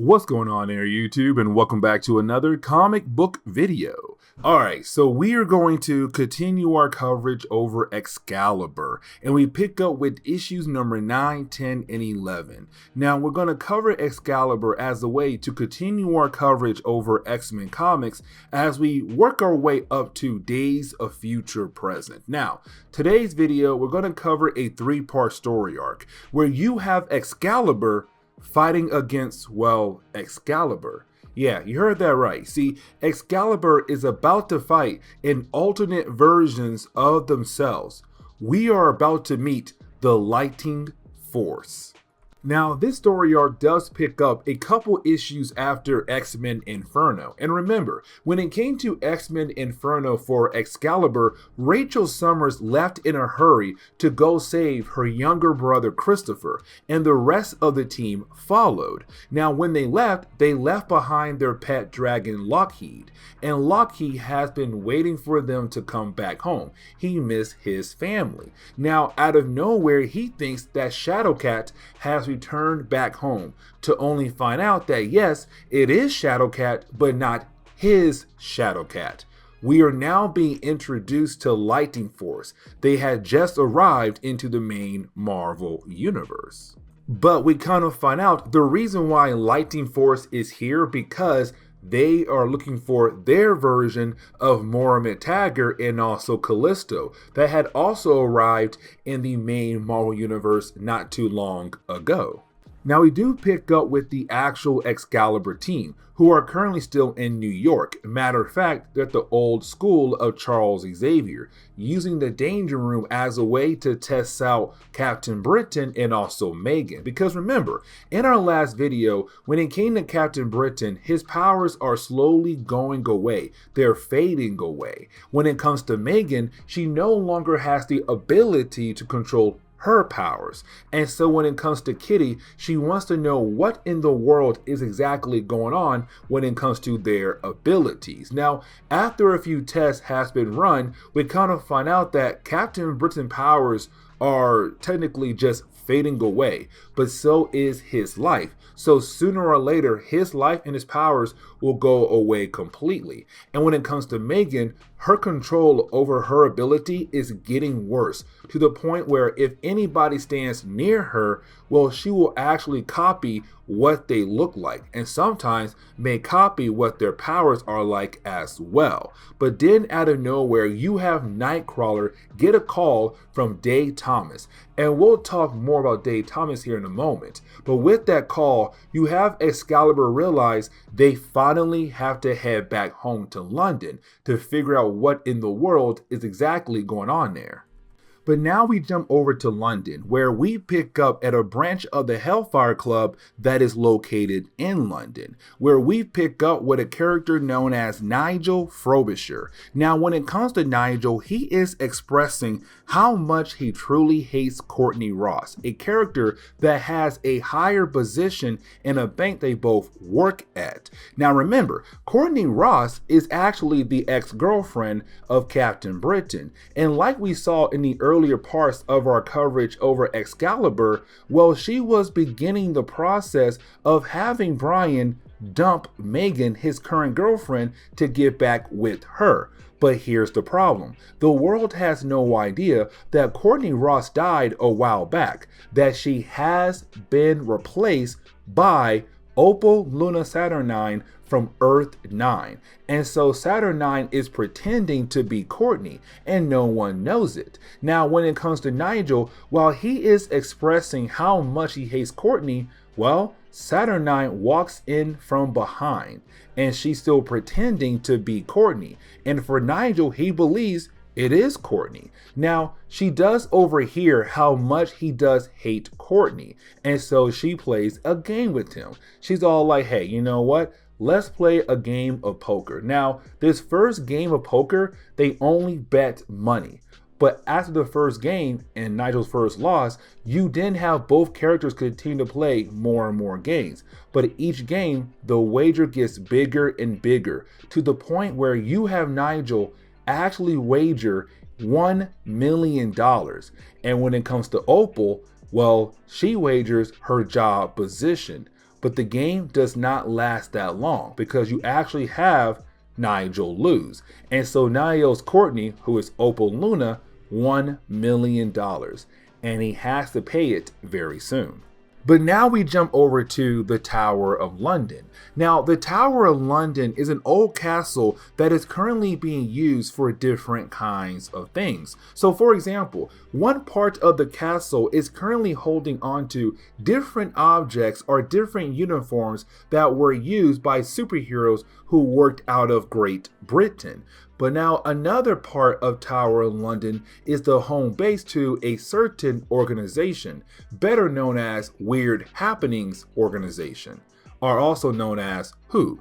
What's going on there, YouTube, and welcome back to another comic book video. Alright, so we are going to continue our coverage over Excalibur, and we pick up with issues number 9, 10, and 11. Now, we're going to cover Excalibur as a way to continue our coverage over X-Men comics as we work our way up to Days of Future Present. Now, today's video, we're going to cover a 3-part story arc, where you have Excalibur fighting against, well, Excalibur. Yeah, you heard that right. See, Excalibur is about to fight in alternate versions of themselves. We are about to meet the Lightning Force. Now, this story arc does pick up a couple issues after X-Men Inferno. And remember, when it came to X-Men Inferno for Excalibur, Rachel Summers left in a hurry to go save her younger brother Christopher, and the rest of the team followed. Now, when they left behind their pet dragon Lockheed, and Lockheed has been waiting for them to come back home. He missed his family. Now, out of nowhere, he thinks that Shadowcat has returned back home, to only find out that yes, it is Shadowcat, but not his Shadowcat. We are now being introduced to Lightning Force. They had just arrived into the main Marvel universe. But we kind of find out the reason why Lightning Force is here because they are looking for their version of Moira Taggart and also Callisto that had also arrived in the main Marvel universe not too long ago. Now we do pick up with the actual Excalibur team, who are currently still in New York. Matter of fact, they're at the old school of Charles Xavier, using the Danger Room as a way to test out Captain Britain and also Megan. Because remember, in our last video, when it came to Captain Britain, his powers are slowly going away. They're fading away. When it comes to Megan, she no longer has the ability to control her powers. And so when it comes to Kitty, she wants to know what in the world is exactly going on when it comes to their abilities. Now, after a few tests has been run, we kind of find out that Captain Britain's powers are technically just fading away, but so is his life. So sooner or later, his life and his powers will go away completely. And when it comes to Megan, her control over her ability is getting worse, to the point where if anybody stands near her, well, she will actually copy what they look like, and sometimes may copy what their powers are like as well. But then out of nowhere, you have Nightcrawler get a call from Dave Thomas, and we'll talk more about Dave Thomas here in a moment. But with that call, you have Excalibur realize they finally have to head back home to London to figure out what in the world is exactly going on there. But now we jump over to London, where we pick up at a branch of the Hellfire Club that is located in London, where we pick up with a character known as Nigel Frobisher. Now, when it comes to Nigel, he is expressing how much he truly hates Courtney Ross, a character that has a higher position in a bank they both work at. Now, remember, Courtney Ross is actually the ex-girlfriend of Captain Britain, and like we saw in the earlier parts of our coverage over Excalibur, well, she was beginning the process of having Brian dump Megan, his current girlfriend, to get back with her. But here's the problem. The world has no idea that Courtney Ross died a while back, that she has been replaced by Opal Luna Saturnine from Earth 9. And so Saturn 9 is pretending to be Courtney, and no one knows it. Now, when it comes to Nigel, while he is expressing how much he hates Courtney, well, Saturn 9 walks in from behind, and she's still pretending to be Courtney. And for Nigel, he believes it is Courtney. Now, she does overhear how much he does hate Courtney, and so she plays a game with him. She's all like, hey, you know what? Let's play a game of poker. Now, this first game of poker, they only bet money. But after the first game and Nigel's first loss, you then have both characters continue to play more and more games. But each game, the wager gets bigger and bigger, to the point where you have Nigel actually wager $1 million. And when it comes to Opal, well, she wagers her job position. But the game does not last that long because you actually have Nigel lose. And so now he owes Courtney, who is Opal Luna, $1 million. And he has to pay it very soon. But now we jump over to the Tower of London. Now, the Tower of London is an old castle that is currently being used for different kinds of things. So for example, one part of the castle is currently holding on to different objects or different uniforms that were used by superheroes who worked out of Great Britain. But now another part of Tower of London is the home base to a certain organization, better known as Weird Happenings Organization, or also known as WHO.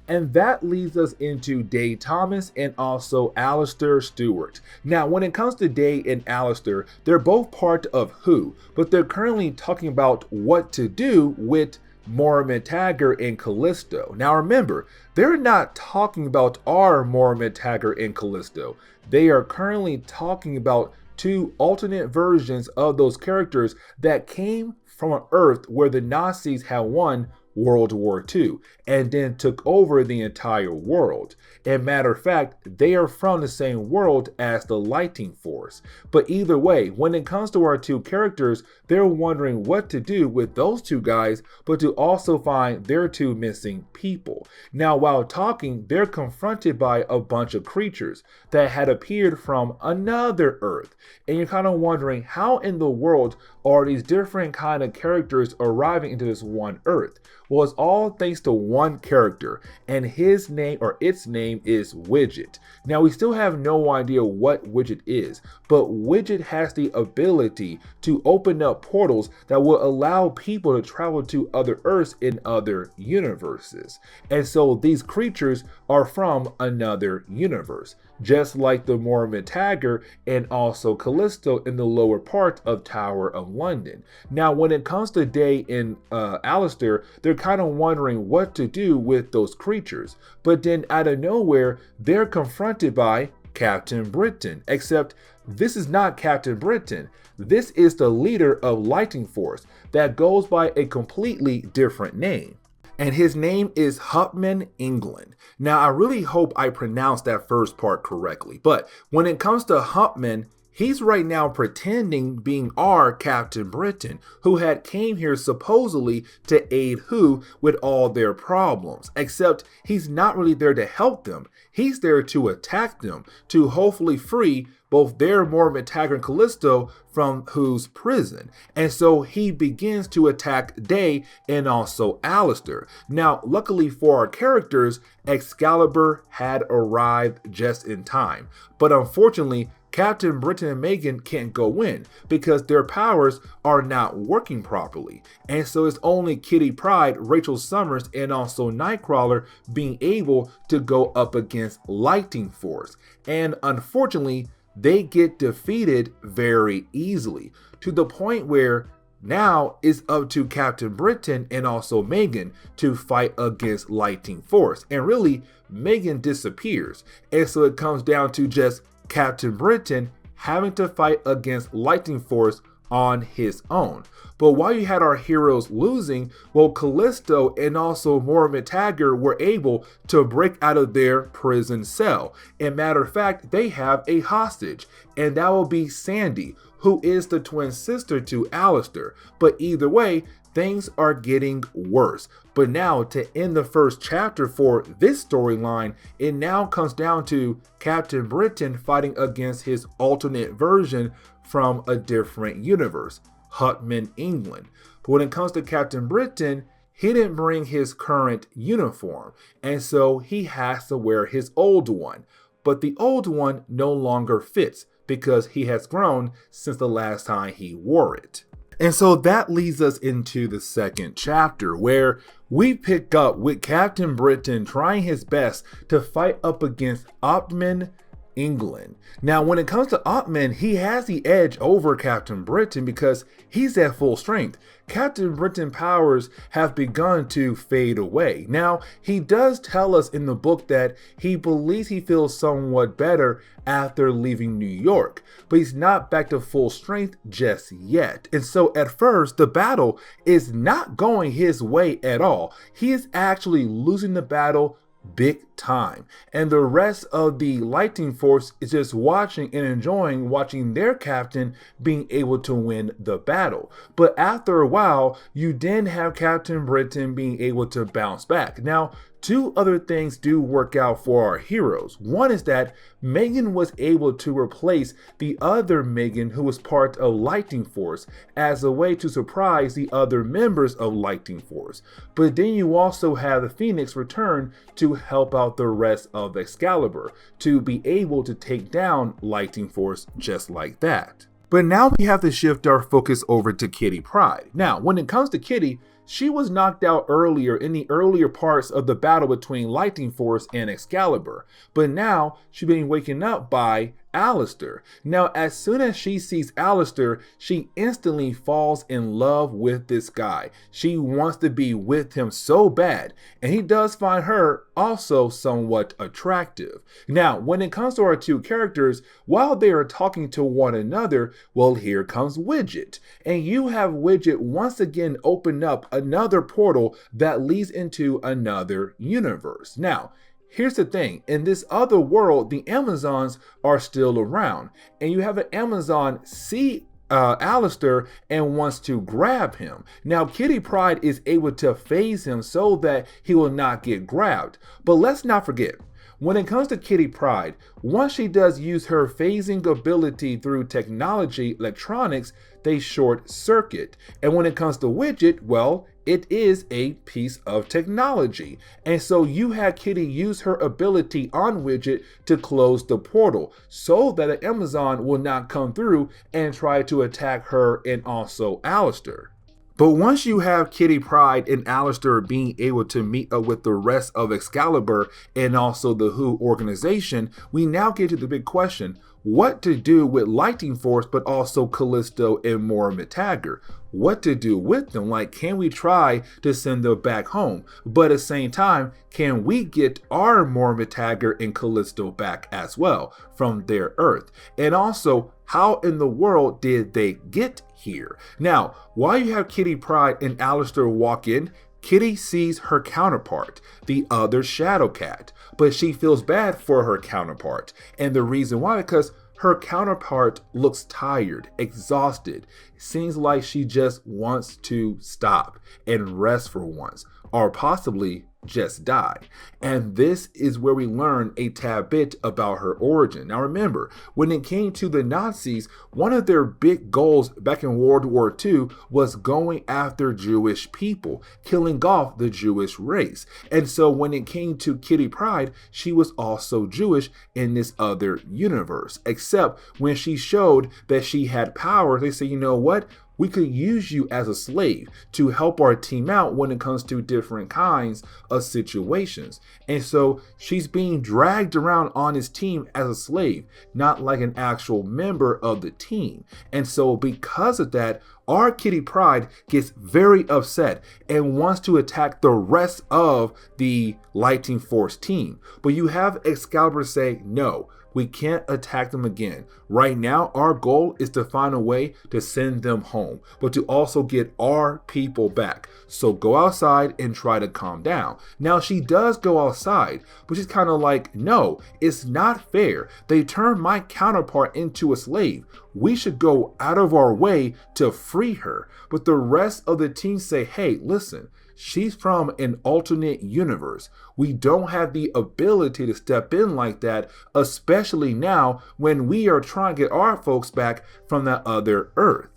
And that leads us into Day Thomas and also Alistair Stewart. Now, when it comes to Day and Alistair, they're both part of WHO, but they're currently talking about what to do with Moira McTaggart and Callisto. Now remember, they're not talking about our Moira McTaggart and Callisto. They are currently talking about two alternate versions of those characters that came from an Earth where the Nazis had won World War II and then took over the entire world. And matter of fact, they are from the same world as the Lightning Force. But either way, when it comes to our two characters, they're wondering what to do with those two guys, but to also find their two missing people. Now, while talking, they're confronted by a bunch of creatures that had appeared from another Earth. And you're kind of wondering, how in the world are these different kind of characters arriving into this one Earth? Well, it's all thanks to one character, and his name or its name is Widget. Now, we still have no idea what Widget is, but Widget has the ability to open up portals that will allow people to travel to other Earths in other universes. And so these creatures are from another universe, just like the Moira McTaggart and also Callisto in the lower part of Tower of London. Now, when it comes to Day and Alistair, they're kind of wondering what to do with those creatures. But then out of nowhere, they're confronted by Captain Britain, except this is not Captain Britain. This is the leader of Lightning Force that goes by a completely different name. And his name is Hupman England. Now, I really hope I pronounced that first part correctly, but when it comes to Hupman, he's right now pretending being our Captain Britain, who had came here supposedly to aid WHO with all their problems, except he's not really there to help them. He's there to attack them, to hopefully free both their Moira McTaggart and Callisto from WHO's prison. And so he begins to attack Day and also Alistair. Now, luckily for our characters, Excalibur had arrived just in time. But unfortunately, Captain Britain and Megan can't go in because their powers are not working properly. And so it's only Kitty Pryde, Rachel Summers, and also Nightcrawler being able to go up against Lightning Force. And unfortunately, they get defeated very easily, to the point where now it's up to Captain Britain and also Megan to fight against Lightning Force. And really, Megan disappears. And so it comes down to just Captain Britain having to fight against Lightning Force on his own. But while you had our heroes losing, well, Callisto and also Moira McTaggart were able to break out of their prison cell. And matter of fact, they have a hostage, and that will be Sandy, who is the twin sister to Alistair. But either way, things are getting worse. But now, to end the first chapter for this storyline, it now comes down to Captain Britain fighting against his alternate version from a different universe, Hupman England. But when it comes to Captain Britain, he didn't bring his current uniform, and so he has to wear his old one. But the old one no longer fits because he has grown since the last time he wore it. And so that leads us into the second chapter, where we pick up with Captain Britain trying his best to fight up against Optman England. Now, when it comes to Ottman, he has the edge over Captain Britain because he's at full strength. Captain Britain powers have begun to fade away. Now, he does tell us in the book that he believes he feels somewhat better after leaving New York, but he's not back to full strength just yet. And so at first, the battle is not going his way at all. He is actually losing the battle big time, and the rest of the Lightning Force is just watching and enjoying watching their captain being able to win the battle. But after a while, you then have Captain Britain being able to bounce back. Now, two other things do work out for our heroes. One is that Megan was able to replace the other Megan who was part of Lightning Force as a way to surprise the other members of Lightning Force. But then you also have the Phoenix return to help out the rest of Excalibur to be able to take down Lightning Force just like that. But now we have to shift our focus over to Kitty Pryde. Now, when it comes to Kitty, she was knocked out earlier in the earlier parts of the battle between Lightning Force and Excalibur, but now she's being waken up by Alistair. Now, as soon as she sees Alistair, she instantly falls in love with this guy. She wants to be with him so bad, and he does find her also somewhat attractive. Now, when it comes to our two characters, while they are talking to one another, well, here comes Widget, and you have Widget once again open up another portal that leads into another universe. Now, here's the thing, in this other world, the Amazons are still around, and you have an Amazon see Alistair and wants to grab him. Now, Kitty Pryde is able to phase him so that he will not get grabbed. But let's not forget, when it comes to Kitty Pryde, once she does use her phasing ability through technology, electronics, they short circuit. And when it comes to Widget, well, it is a piece of technology. And so you had Kitty use her ability on Widget to close the portal so that an Amazon will not come through and try to attack her and also Alistair. But once you have Kitty Pryde and Alistair being able to meet up with the rest of Excalibur and also the Who organization, we now get to the big question, what to do with Lightning Force but also Callisto and Moira McTaggart? What to do with them? Like, can we try to send them back home? But at the same time, can we get our Moira McTaggart and Callisto back as well from their Earth? And also, how in the world did they get here? Now, while you have Kitty Pryde and Alistair walk in, Kitty sees her counterpart, the other Shadow Cat, but she feels bad for her counterpart. And the reason why, because her counterpart looks tired, exhausted. Seems like she just wants to stop and rest for once, or possibly just die. And this is where we learn a tad bit about her origin. Now remember, when it came to the Nazis, one of their big goals back in World War II was going after Jewish people, killing off the Jewish race. And so when it came to Kitty Pryde, she was also Jewish in this other universe, except when she showed that she had power, they say, you know what? We could use you as a slave to help our team out when it comes to different kinds of situations. And so she's being dragged around on his team as a slave, not like an actual member of the team. And so because of that, our Kitty Pryde gets very upset and wants to attack the rest of the Lightning Force team. But you have Excalibur say, no, we can't attack them again. Right now, our goal is to find a way to send them home, but to also get our people back. So go outside and try to calm down. Now, she does go outside, but she's kind of like, no, it's not fair. They turned my counterpart into a slave. We should go out of our way to free her. But the rest of the team say, hey, listen, she's from an alternate universe. We don't have the ability to step in like that, especially now when we are trying to get our folks back from that other Earth.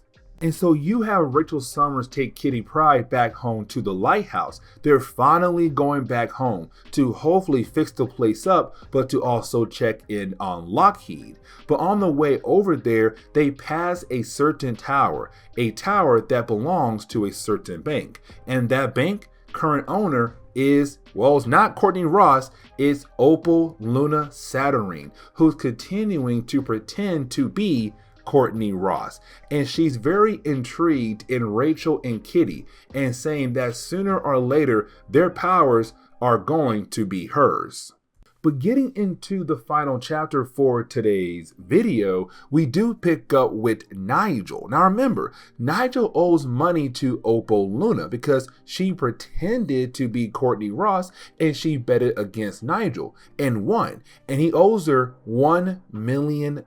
And so you have Rachel Summers take Kitty Pryde back home to the lighthouse. They're finally going back home to hopefully fix the place up, but to also check in on Lockheed. But on the way over there, they pass a certain tower, a tower that belongs to a certain bank. And that bank current owner is, well, it's not Courtney Ross, it's Opal Luna Saturnine, who's continuing to pretend to be Courtney Ross. And she's very intrigued in Rachel and Kitty and saying that sooner or later their powers are going to be hers. But getting into the final chapter for today's video, we do pick up with Nigel. Now remember, Nigel owes money to Opal Luna because she pretended to be Courtney Ross and she betted against Nigel and won. And he owes her $1 million.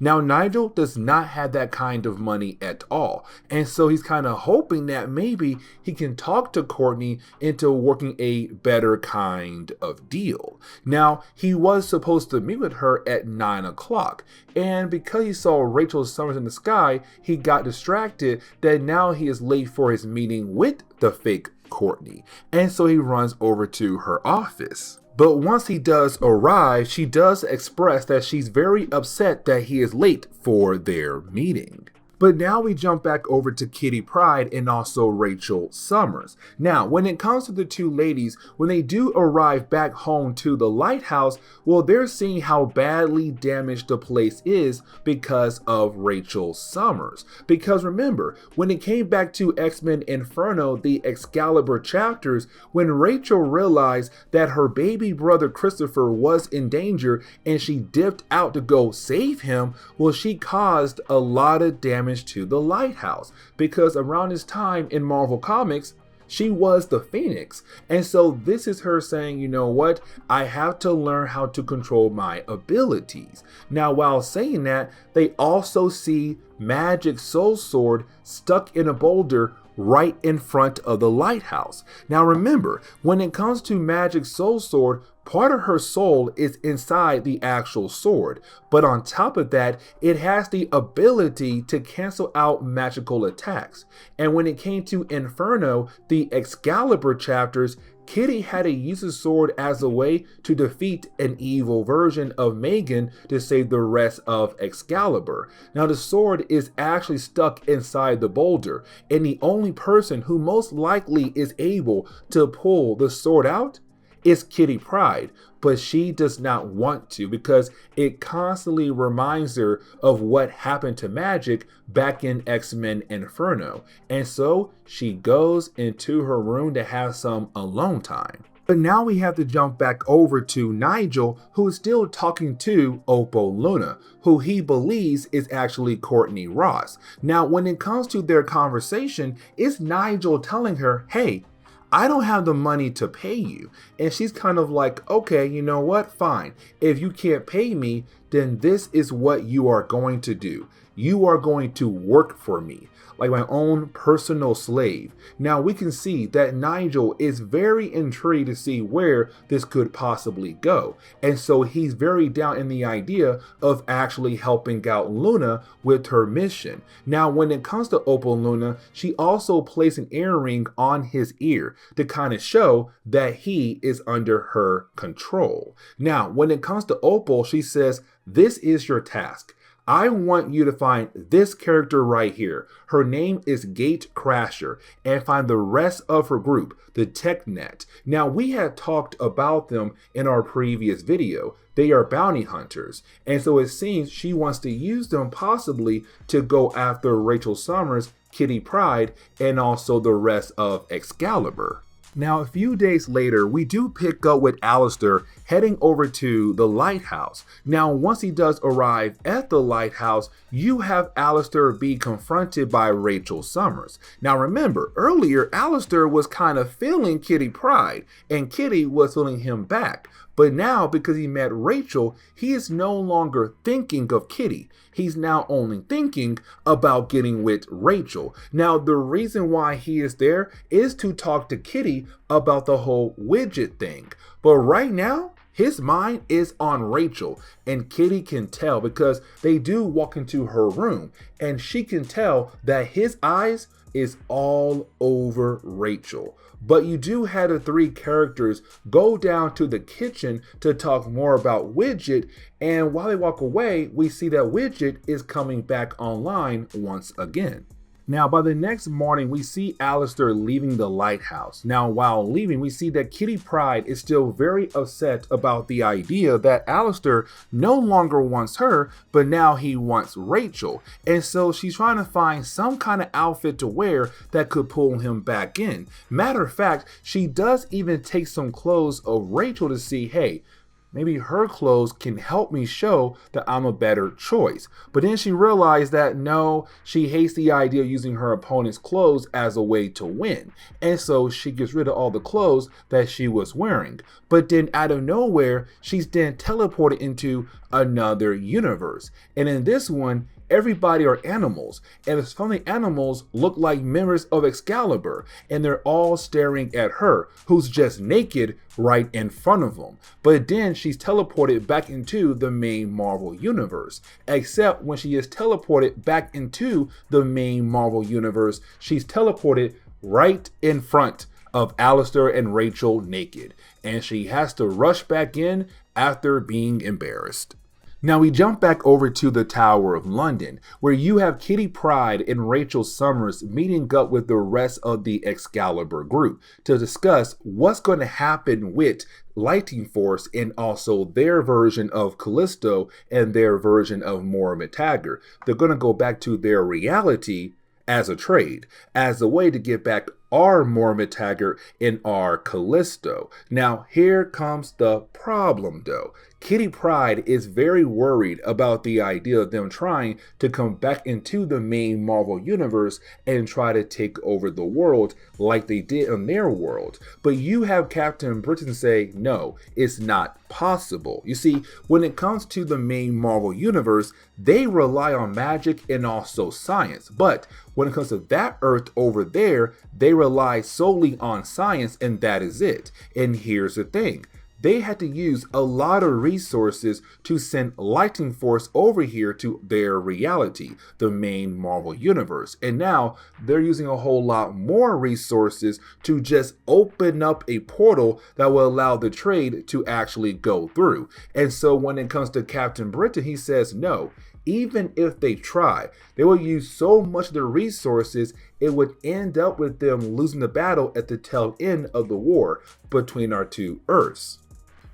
Now Nigel does not have that kind of money at all. And so he's kind of hoping that maybe he can talk to Courtney into working a better kind of deal. Now, he was supposed to meet with her at 9 o'clock, and because he saw Rachel Summers in the sky, he got distracted that now he is late for his meeting with the fake Courtney, and so he runs over to her office. But once he does arrive, she does express that she's very upset that he is late for their meeting. But now we jump back over to Kitty Pryde and also Rachel Summers. Now, when it comes to the two ladies, when they do arrive back home to the lighthouse, well, they're seeing how badly damaged the place is because of Rachel Summers. Because remember, when it came back to X-Men Inferno, the Excalibur chapters, when Rachel realized that her baby brother Christopher was in danger and she dipped out to go save him, well, she caused a lot of damage to the lighthouse, because around this time in Marvel Comics, she was the Phoenix. And so this is her saying, you know what, I have to learn how to control my abilities. Now, while saying that, they also see Magic Soul Sword stuck in a boulder right in front of the lighthouse. Now remember, when it comes to Magic Soul Sword, part of her soul is inside the actual sword, but on top of that, it has the ability to cancel out magical attacks. And when it came to Inferno, the Excalibur chapters, Kitty had to use the sword as a way to defeat an evil version of Megan to save the rest of Excalibur. Now the sword is actually stuck inside the boulder, and the only person who most likely is able to pull the sword out is Kitty Pryde, but she does not want to because it constantly reminds her of what happened to Magic back in X-Men Inferno. And so she goes into her room to have some alone time. But now we have to jump back over to Nigel, who is still talking to Opal Luna, who he believes is actually Courtney Ross. Now, when it comes to their conversation, it's Nigel telling her, hey, I don't have the money to pay you. And she's kind of like, okay, you know what? Fine. If you can't pay me, then this is what you are going to do. You are going to work for me, like my own personal slave. Now we can see that Nigel is very intrigued to see where this could possibly go. And so he's very down in the idea of actually helping out Luna with her mission. Now, when it comes to Opal Luna, she also placed an earring on his ear to kind of show that he is under her control. Now, when it comes to Opal, she says, this is your task. I want you to find this character right here. Her name is Gate Crasher, and find the rest of her group, the TechNet. Now, we had talked about them in our previous video. They are bounty hunters, and so it seems she wants to use them possibly to go after Rachel Summers, Kitty Pryde, and also the rest of Excalibur. Now, a few days later, we do pick up with Alistair heading over to the lighthouse. Now, once he does arrive at the lighthouse, you have Alistair be confronted by Rachel Summers. Now, remember, earlier, Alistair was kind of feeling Kitty Pryde, and Kitty was feeling him back. But now, because he met Rachel, he is no longer thinking of Kitty. He's now only thinking about getting with Rachel. Now, the reason why he is there is to talk to Kitty about the whole widget thing. But right now, his mind is on Rachel, and Kitty can tell because they do walk into her room, and she can tell that his eyes is all over Rachel. But you do have the three characters go down to the kitchen to talk more about Widget, and while they walk away, we see that Widget is coming back online once again. Now, by the next morning, we see Alistair leaving the lighthouse. Now, while leaving, we see that Kitty Pryde is still very upset about the idea that Alistair no longer wants her, but now he wants Rachel. And so she's trying to find some kind of outfit to wear that could pull him back in. Matter of fact, she does even take some clothes of Rachel to see, hey, maybe her clothes can help me show that I'm a better choice. But then she realized that no, she hates the idea of using her opponent's clothes as a way to win. And so she gets rid of all the clothes that she was wearing. But then out of nowhere, she's then teleported into another universe. And in this one, everybody are animals, and some of the animals look like members of Excalibur, and they're all staring at her, who's just naked right in front of them. But then she's teleported back into the main Marvel universe, except when she is teleported back into the main Marvel universe, she's teleported right in front of Alistair and Rachel naked, and she has to rush back in after being embarrassed. Now we jump back over to the Tower of London, where you have Kitty Pryde and Rachel Summers meeting up with the rest of the Excalibur group to discuss what's going to happen with Lightning Force and also their version of Callisto and their version of Moira McTaggart. They're going to go back to their reality as a trade, as a way to get back our Moira McTaggart and our Callisto. Now here comes the problem though. Kitty Pryde is very worried about the idea of them trying to come back into the main Marvel universe and try to take over the world like they did in their world. But you have Captain Britain say, no, it's not possible. You see, when it comes to the main Marvel universe, they rely on magic and also science. But when it comes to that Earth over there, they rely solely on science, and that is it. And here's the thing. They had to use a lot of resources to send Lightning Force over here to their reality, the main Marvel universe. And now they're using a whole lot more resources to just open up a portal that will allow the trade to actually go through. And so when it comes to Captain Britain, he says no. Even if they try, they will use so much of their resources, it would end up with them losing the battle at the tail end of the war between our two Earths.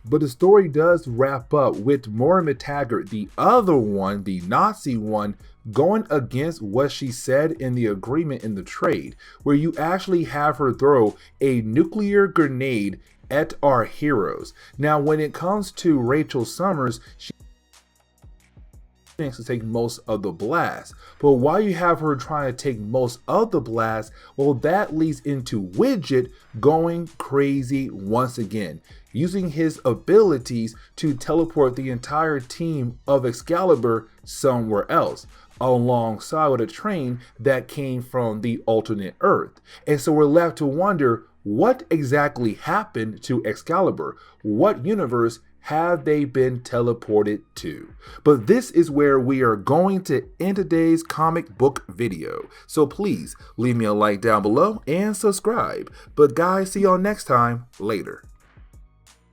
But the story does wrap up with Moira McTaggart, the other one, the Nazi one, going against what she said in the agreement in the trade, where you actually have her throw a nuclear grenade at our heroes. Now, when it comes to Rachel Summers, she to take most of the blast, but while you have her trying to take most of the blast, well, that leads into Widget going crazy once again, using his abilities to teleport the entire team of Excalibur somewhere else, alongside with a train that came from the alternate Earth. And so we're left to wonder, what exactly happened to Excalibur? What universe have they been teleported to? But this is where we are going to end today's comic book video. So please leave me a like down below and subscribe. But guys, see y'all next time. Later.